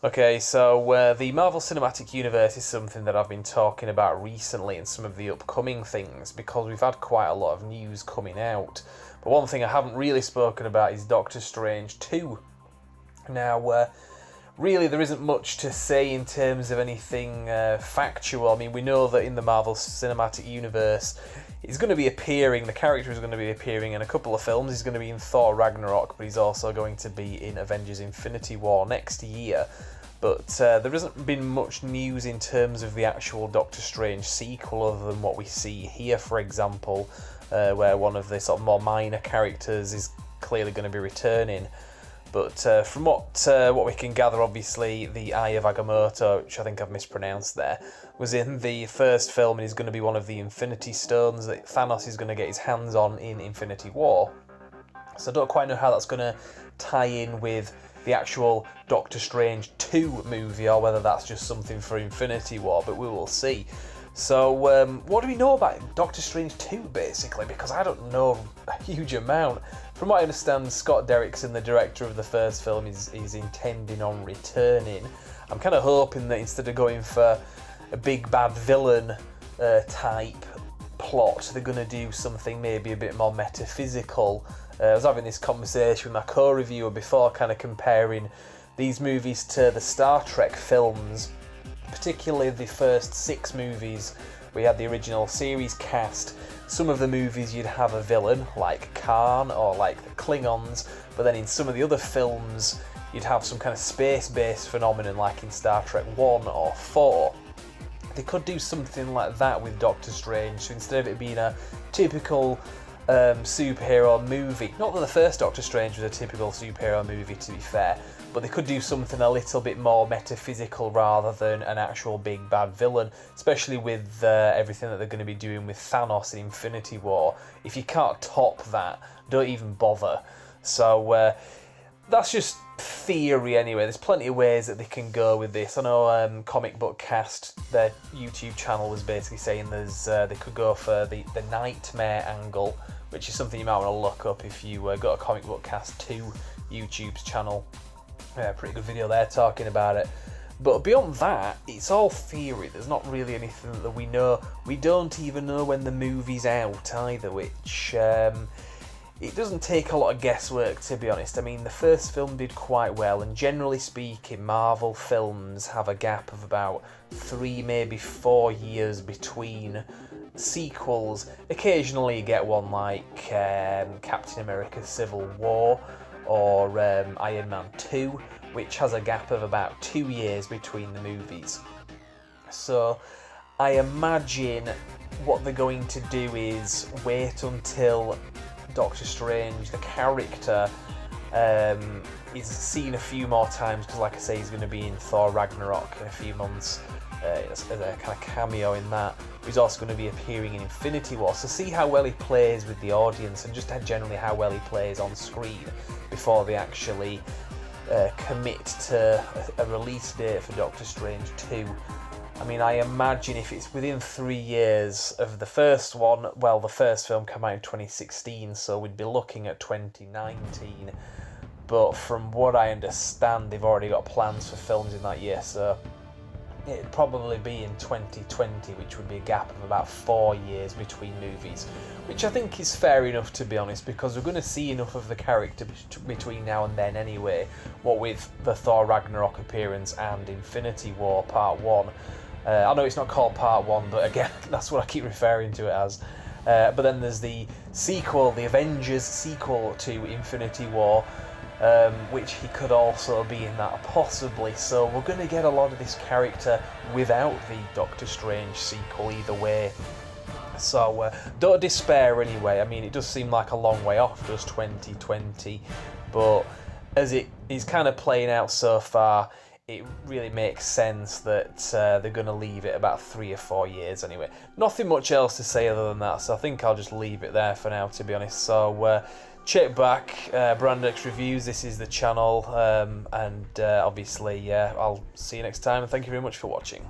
Okay, so the Marvel Cinematic Universe is something that I've been talking about recently in some of the upcoming things because we've had quite a lot of news coming out. But one thing I haven't really spoken about is Doctor Strange 2. Now, really, there isn't much to say in terms of anything factual. I mean, we know that in the Marvel Cinematic Universe, he's going to be appearing, the character is going to be appearing in a couple of films. He's going to be in Thor Ragnarok, but he's also going to be in Avengers Infinity War next year. But there hasn't been much news in terms of the actual Doctor Strange sequel other than what we see here, for example, where one of the sort of more minor characters is clearly going to be returning. But from what we can gather, obviously, the Eye of Agamotto, which I think I've mispronounced there, was in the first film and is going to be one of the Infinity Stones that Thanos is going to get his hands on in Infinity War. So I don't quite know how that's going to tie in with the actual Doctor Strange 2 movie, or whether that's just something for Infinity War, but we will see. So, what do we know about Doctor Strange 2, basically? Because I don't know a huge amount. From what I understand, Scott Derrickson, the director of the first film, is intending on returning. I'm kind of hoping that instead of going for a big bad villain type plot, they're going to do something maybe a bit more metaphysical. I was having this conversation with my co-reviewer before, kind of comparing these movies to the Star Trek films, particularly the first 6 movies. We had the original series cast. Some of the movies you'd have a villain, like Khan or like the Klingons, but then in some of the other films you'd have some kind of space-based phenomenon like in Star Trek 1 or 4. They could do something like that with Doctor Strange, so instead of it being a typical superhero movie, not that the first Doctor Strange was a typical superhero movie, to be fair, but they could do something a little bit more metaphysical rather than an actual big bad villain, especially with everything that they're going to be doing with Thanos in Infinity War. If you can't top that, don't even bother. So that's just theory anyway. There's plenty of ways that they can go with this. I know Comic Book Cast, their YouTube channel, was basically saying they could go for the Nightmare angle, which is something you might want to look up if you go to Comic Book Cast 2 YouTube's channel. Pretty good video there talking about it. But beyond that, it's all theory. There's not really anything that we know. We don't even know when the movie's out either, which it doesn't take a lot of guesswork, to be honest. I mean, the first film did quite well, and generally speaking, Marvel films have a gap of about 3, maybe 4 years between sequels. Occasionally you get one like Captain America Civil War or Iron Man 2, which has a gap of about 2 years between the movies. So I imagine what they're going to do is wait until Doctor Strange, the character, is seen a few more times, because like I say, he's going to be in Thor Ragnarok in a few months as a kind of cameo in that. He's also going to be appearing in Infinity War, so see how well he plays with the audience and just generally how well he plays on screen before they actually commit to a release date for Doctor Strange 2. I mean, I imagine if it's within 3 years of the first one, well, the first film came out in 2016, so we'd be looking at 2019. But from what I understand, they've already got plans for films in that year, so it'd probably be in 2020, which would be a gap of about 4 years between movies, which I think is fair enough, to be honest, because we're going to see enough of the character between now and then anyway, what with the Thor Ragnarok appearance and Infinity War Part 1. I know it's not called Part 1, but again, that's what I keep referring to it as. But then there's the sequel, the Avengers sequel to Infinity War, which he could also be in that, possibly. So we're going to get a lot of this character without the Doctor Strange sequel either way. So don't despair anyway. I mean, it does seem like a long way off, just 2020, but as it is kind of playing out so far, it really makes sense that they're going to leave it about 3 or 4 years anyway. Nothing much else to say other than that, so I think I'll just leave it there for now, to be honest. So check back, Brandex Reviews, this is the channel, and obviously I'll see you next time, and thank you very much for watching.